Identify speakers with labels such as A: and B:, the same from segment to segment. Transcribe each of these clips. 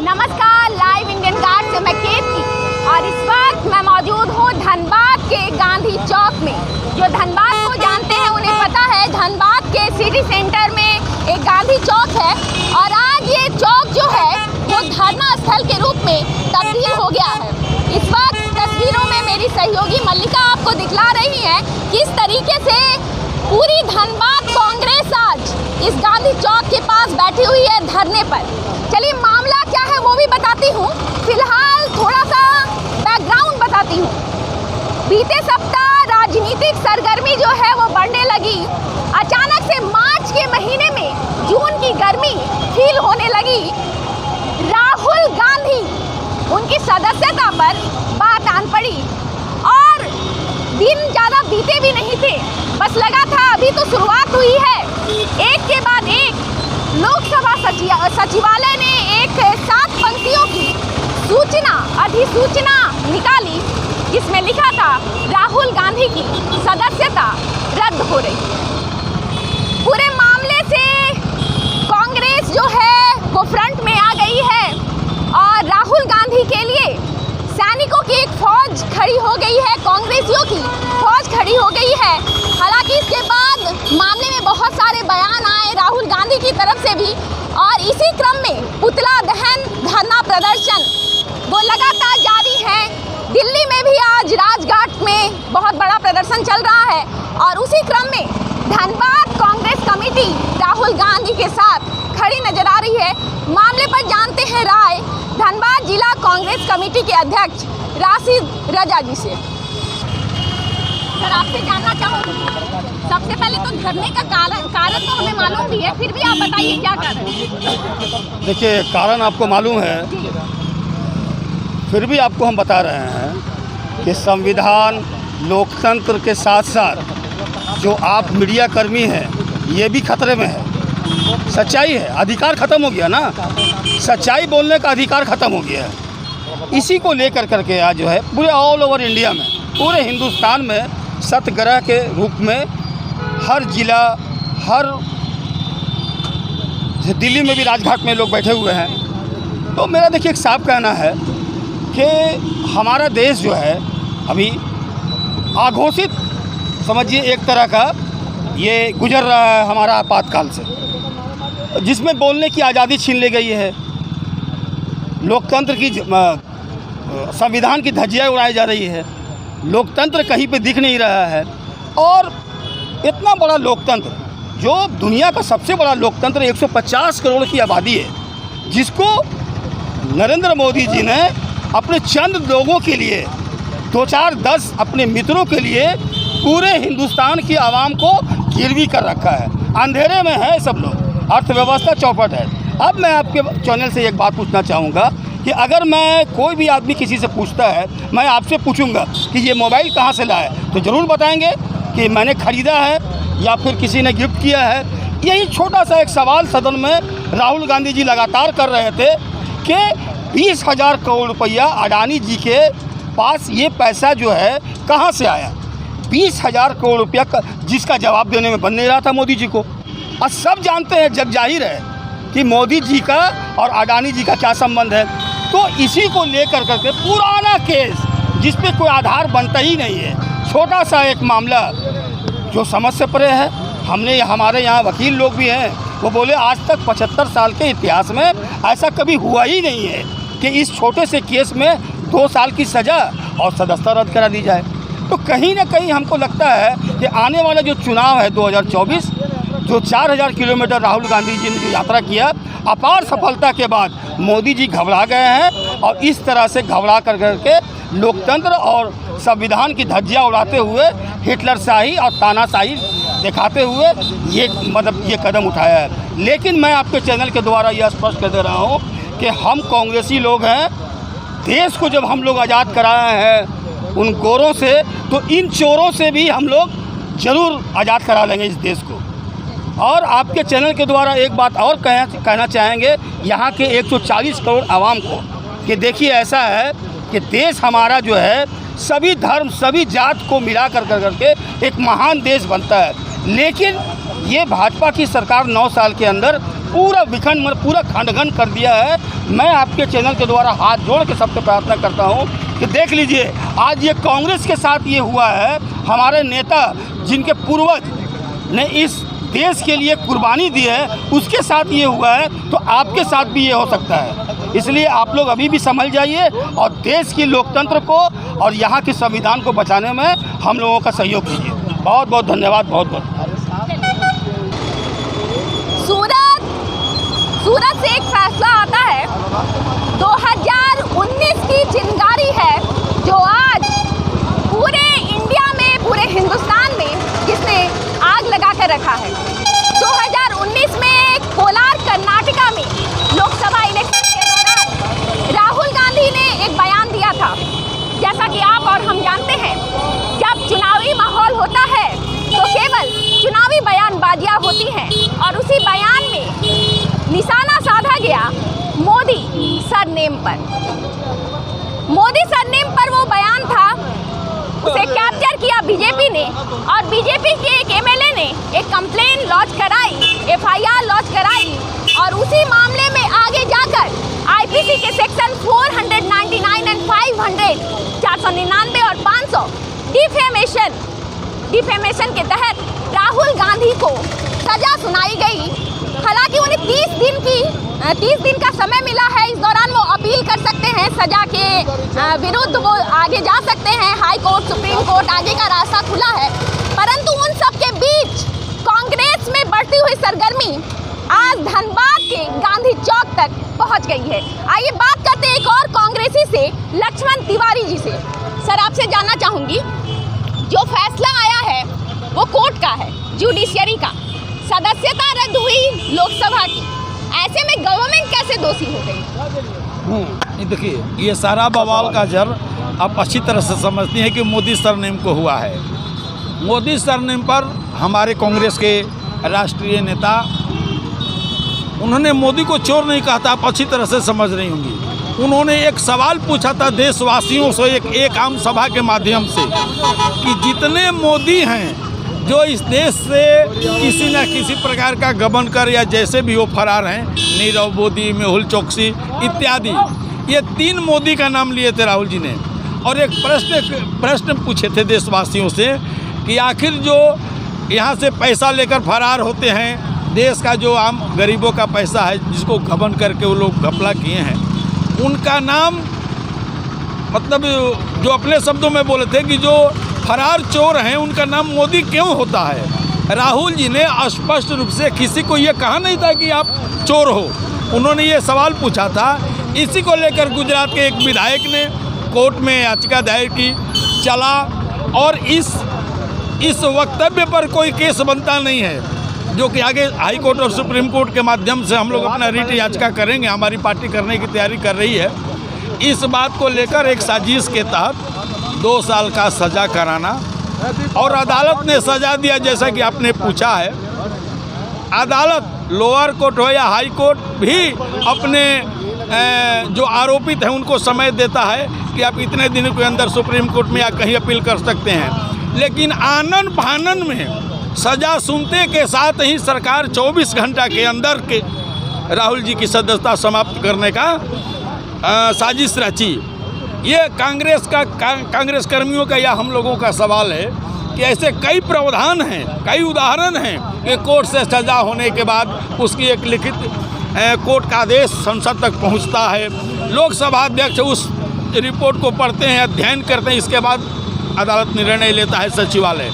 A: नमस्कार, live Indian guard से मैं कीर्ति और इस वक्त मैं मौजूद हूँ धनबाद के गांधी चौक में। जो धनबाद को जानते हैं उन्हें पता है धनबाद के सिटी सेंटर में एक गांधी चौक है और आज ये चौक जो है वो धरना स्थल के रूप में तब्दील हो गया है। इस वक्त तस्वीरों में मेरी सहयोगी मल्लिका आपको दिखला रही है किस तरीके से पूरी धनबाद कांग्रेस आज इस गांधी चौक के पास बैठी हुई है धरने पर। चलिए मामला क्या है वो भी बताती हूँ, फिलहाल थोड़ा सा बैकग्राउंड बताती हूँ। बीते सप्ताह राजनीतिक सरगर्मी जो है वो बढ़ने लगी। अचानक से मार्च के महीने में जून की गर्मी फील होने लगी। राहुल गांधी उनकी सदस्यता पर बात आन पड़ी और दिन ज़्यादा बीते भी नहीं थे, बस लगा था अभी तो शुरुआत हुई है। एक के बाद एक लोकसभा सचिवालय ने एक 7 पंक्तियों की अधिसूचना निकाली जिसमें लिखा था राहुल गांधी की सदस्यता रद्द हो रही है। पूरे मामले से कांग्रेस जो है वो फ्रंट में आ गई है और राहुल गांधी के लिए सैनिकों की एक फौज खड़ी हो गई है, कांग्रेसियों की फौज खड़ी हो गई है। हालांकि इसके बाद मामले में बहुत सारे बयान आए राहुल गांधी की तरफ से भी और इसी क्रम में पुतला दहन धरना प्रदर्शन वो लगातार जारी है। दिल्ली में भी आज राजघाट में बहुत बड़ा प्रदर्शन चल रहा है और उसी क्रम में धनबाद कांग्रेस कमेटी राहुल गांधी के साथ खड़ी नजर आ रही है। मामले पर जानते हैं राय धनबाद जिला कांग्रेस कमेटी के अध्यक्ष राशिद रजा जी से। सर, आपसे जानना चाहूँगी, सबसे पहले तो धरने का कारण तो हमें मालूम भी है, फिर भी आप बताइए क्या कारण है।
B: देखिए, कारण आपको मालूम है, फिर भी आपको हम बता रहे हैं कि संविधान लोकतंत्र के साथ साथ जो आप मीडिया कर्मी हैं ये भी खतरे में है। सच्चाई है, अधिकार ख़त्म हो गया ना, सच्चाई बोलने का अधिकार ख़त्म हो गया है। इसी को लेकर करके आज जो है पूरे ऑल ओवर इंडिया में, पूरे हिंदुस्तान में सत्याग्रह के रूप में हर जिला, हर दिल्ली में भी राजघाट में लोग बैठे हुए हैं। तो मेरा देखिए एक साफ कहना है कि हमारा देश जो है अभी आघोषित समझिए एक तरह का ये गुजर रहा है हमारा आपातकाल से, जिसमें बोलने की आज़ादी छीन ली गई है, लोकतंत्र की संविधान की धज्जियाँ उड़ाई जा रही है, लोकतंत्र कहीं पे दिख नहीं रहा है। और इतना बड़ा लोकतंत्र जो दुनिया का सबसे बड़ा लोकतंत्र 150 करोड़ की आबादी है, जिसको नरेंद्र मोदी जी ने अपने चंद लोगों के लिए 2-4-10 अपने मित्रों के लिए पूरे हिंदुस्तान की आवाम को गिरवी कर रखा है। अंधेरे में है सब लोग, अर्थव्यवस्था चौपट है। अब मैं आपके चैनल से एक बात पूछना चाहूँगा कि अगर मैं कोई भी आदमी किसी से पूछता है, मैं आपसे पूछूंगा कि ये मोबाइल कहाँ से लाए, तो ज़रूर बताएंगे कि मैंने ख़रीदा है या फिर किसी ने गिफ्ट किया है। यही छोटा सा एक सवाल सदन में राहुल गांधी जी लगातार कर रहे थे कि 20,000 करोड़ रुपया अडानी जी के पास ये पैसा जो है कहाँ से आया। 20,000 करोड़ रुपया जिसका जवाब देने में बन नहीं रहा था मोदी जी को। और सब जानते हैं, जग जाहिर है कि मोदी जी का और अडानी जी का क्या संबंध है। तो इसी को लेकर करके पुराना केस जिस पे कोई आधार बनता ही नहीं है, छोटा सा एक मामला जो समझ से परे है। हमारे यहाँ वकील लोग भी हैं, वो बोले आज तक 75 साल के इतिहास में ऐसा कभी हुआ ही नहीं है कि इस छोटे से केस में 2 साल की सज़ा और सदस्यता रद्द करा दी जाए। तो कहीं ना कहीं हमको लगता है कि आने वाला जो चुनाव है 2024, जो 4000 किलोमीटर राहुल गांधी जी ने जो यात्रा किया, अपार सफलता के बाद मोदी जी घबरा गए हैं और इस तरह से घबरा कर करके लोकतंत्र और संविधान की धज्जियाँ उड़ाते हुए हिटलरशाही और तानाशाही दिखाते हुए ये कदम उठाया है। लेकिन मैं आपके चैनल के द्वारा यह स्पष्ट कर दे रहा हूँ कि हम कांग्रेसी लोग हैं। देश को जब हम लोग आज़ाद कराए हैं उन गोरों से, तो इन चोरों से भी हम लोग ज़रूर आज़ाद करा लेंगे इस देश को। और आपके चैनल के द्वारा एक बात और कहना चाहेंगे यहाँ के 140 करोड़ आवाम को कि देखिए ऐसा है कि देश हमारा जो है सभी धर्म, सभी जात को मिला करके एक महान देश बनता है। लेकिन ये भाजपा की सरकार 9 साल के अंदर पूरा खंड खंड कर दिया है मैं आपके चैनल के द्वारा हाथ जोड़ के सबसे प्रार्थना करता हूँ कि देख लीजिए, आज ये कांग्रेस के साथ ये हुआ है, हमारे नेता जिनके पूर्वज ने इस देश के लिए कुर्बानी दी है उसके साथ ये हुआ है, तो आपके साथ भी ये हो सकता है। इसलिए आप लोग अभी भी समझ जाइए और देश की लोकतंत्र को और यहाँ के संविधान को बचाने में हम लोगों का सहयोग कीजिए। बहुत बहुत धन्यवाद। बहुत बहुत
A: सूरत से एक फैसला आता है, 2019 की चिंगारी है जो आज पूरे इंडिया में, पूरे हिंदुस्तान में जिसने आग लगा कर रखा है। 2019 में कोलार कर्नाटका में लोकसभा इलेक्शन के दौरान राहुल गांधी ने एक बयान दिया था। जैसा कि आप और हम जानते हैं, जब चुनावी माहौल होता है तो केवल चुनावी बयानबाजियां होती हैं, और उसी बयान में निशाना साधा गया मोदी सरनेम पर। मोदी सरनेम पर वो बयान था, उसे कैप्चर किया बीजेपी ने, और बीजेपी के एक एमएलए ने एक कंप्लेन लॉन्च कराई, एफआईआर लॉन्च कराई, और उसी मामले में आगे जाकर आईपीसी के सेक्शन 499 एंड 500, 499 और 500 डिफेमेशन के तहत राहुल गांधी को सजा सुनाई गई। हालांकि उन्हें 30 दिन का समय मिला है। इस दौरान वो अपील कर सकते हैं, सजा के विरुद्ध वो आगे जा सकते हैं, हाई कोर्ट, सुप्रीम कोर्ट, आगे का रास्ता खुला है। परंतु उन सब के बीच कांग्रेस में बढ़ती हुई सरगर्मी आज धनबाद के गांधी चौक तक पहुंच गई है। आइए बात करते हैं एक और कांग्रेसी से, लक्ष्मण तिवारी जी से। सर, आपसे जानना चाहूंगी, जो फैसला आया है वो कोर्ट का है, जुडिशियरी का, सदस्यता रद्द हुई लोकसभा की, ऐसे में गवर्नमेंट कैसे दोषी हो गई?
C: देखिए, ये सारा बवाल का जड़ आप अच्छी तरह से समझती हैं कि मोदी सरनेम को हुआ है। मोदी सरनेम पर हमारे कांग्रेस के राष्ट्रीय नेता, उन्होंने मोदी को चोर नहीं कहा था, आप अच्छी तरह से समझ रही होंगी। उन्होंने एक सवाल पूछा था देशवासियों से एक आम सभा के माध्यम से कि जितने मोदी हैं जो इस देश से किसी न किसी प्रकार का गबन कर या जैसे भी वो फरार हैं, नीरव मोदी, मेहुल चोकसी इत्यादि, ये 3 मोदी का नाम लिए थे राहुल जी ने। और एक प्रश्न पूछे थे देशवासियों से कि आखिर जो यहाँ से पैसा लेकर फरार होते हैं, देश का जो आम गरीबों का पैसा है जिसको गबन करके वो लोग घपला किए हैं, उनका नाम, मतलब जो अपने शब्दों में बोले थे कि जो फरार चोर हैं उनका नाम मोदी क्यों होता है। राहुल जी ने स्पष्ट रूप से किसी को ये कहा नहीं था कि आप चोर हो, उन्होंने ये सवाल पूछा था। इसी को लेकर गुजरात के एक विधायक ने कोर्ट में याचिका दायर की, चला, और इस वक्तव्य पर कोई केस बनता नहीं है, जो कि आगे हाई कोर्ट और सुप्रीम कोर्ट के माध्यम से हम लोग अपना रिट याचिका करेंगे। हमारी पार्टी करने की तैयारी कर रही है। इस बात को लेकर एक साजिश के तहत 2 साल का सज़ा कराना, और अदालत ने सज़ा दिया। जैसा कि आपने पूछा है, अदालत लोअर कोर्ट हो या हाई कोर्ट भी अपने जो आरोपित हैं उनको समय देता है कि आप इतने दिनों के अंदर सुप्रीम कोर्ट में या कहीं अपील कर सकते हैं। लेकिन आनन फानन में सज़ा सुनते के साथ ही सरकार 24 घंटा के अंदर के राहुल जी की सदस्यता समाप्त करने का साजिश रची। ये कांग्रेस कर्मियों का या हम लोगों का सवाल है कि ऐसे कई प्रावधान हैं, कई उदाहरण हैं कि कोर्ट से सज़ा होने के बाद उसकी एक लिखित कोर्ट का आदेश संसद तक पहुंचता है, लोकसभा अध्यक्ष उस रिपोर्ट को पढ़ते हैं, अध्ययन करते हैं, इसके बाद अदालत निर्णय लेता है सचिवालय।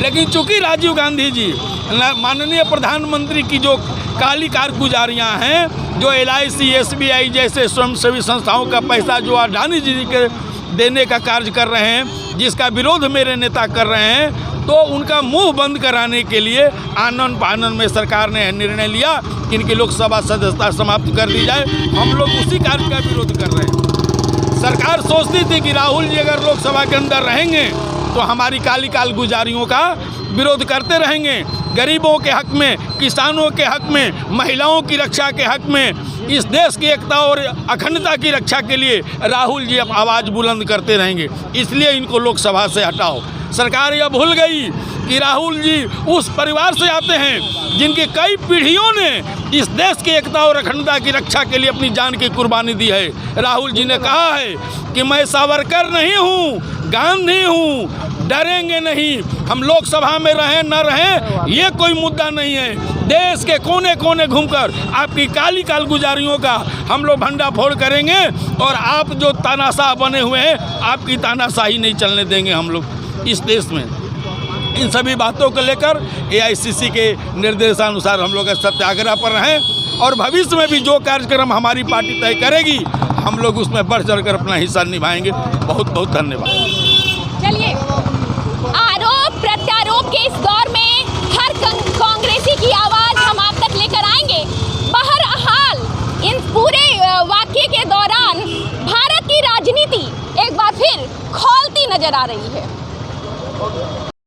C: लेकिन चूंकि राजीव गांधी जी माननीय प्रधानमंत्री की जो काली कारगुजारियाँ हैं, जो LIC, SBI जैसे स्वयंसेवी संस्थाओं का पैसा जो अडानी जी के देने का कार्य कर रहे हैं, जिसका विरोध मेरे नेता कर रहे हैं, तो उनका मुंह बंद कराने के लिए आनन फानन में सरकार ने निर्णय लिया कि इनकी लोकसभा सदस्यता समाप्त कर दी जाए। हम लोग उसी कार्य का विरोध कर रहे हैं। सरकार सोचती थी कि राहुल जी अगर लोकसभा के अंदर रहेंगे तो हमारी काली कारगुजारियों का विरोध करते रहेंगे, गरीबों के हक में, किसानों के हक में, महिलाओं की रक्षा के हक में, इस देश की एकता और अखंडता की रक्षा के लिए राहुल जी अब आवाज़ बुलंद करते रहेंगे। इसलिए इनको लोकसभा से हटाओ। सरकार यह भूल गई कि राहुल जी उस परिवार से आते हैं जिनकी कई पीढ़ियों ने इस देश की एकता और अखंडता की रक्षा के लिए अपनी जान की कुर्बानी दी है। राहुल जी ने कहा है कि मैं सावरकर नहीं हूँ, गांधी हूँ, डरेंगे नहीं। हम लोकसभा में रहें न रहें ये कोई मुद्दा नहीं है। देश के कोने कोने घूमकर आपकी काली कालगुजारियों का हम लोग भंडाफोड़ करेंगे और आप जो तानाशाह बने हुए हैं आपकी तानाशाही नहीं चलने देंगे हम लोग इस देश में। इन सभी बातों को लेकर AICC के निर्देशानुसार हम लोग सत्याग्रह पर रहें और भविष्य में भी जो कार्यक्रम हमारी पार्टी तय करेगी हम लोग उसमें बढ़ चढ़कर अपना हिस्सा निभाएंगे। बहुत बहुत धन्यवाद।
A: चलिए, आरोप प्रत्यारोप के इस दौर में हर कांग्रेसी की आवाज हम आप तक लेकर आएंगे। बहरहाल इन पूरे वाकये के दौरान भारत की राजनीति एक बार फिर खौलती नजर आ रही है।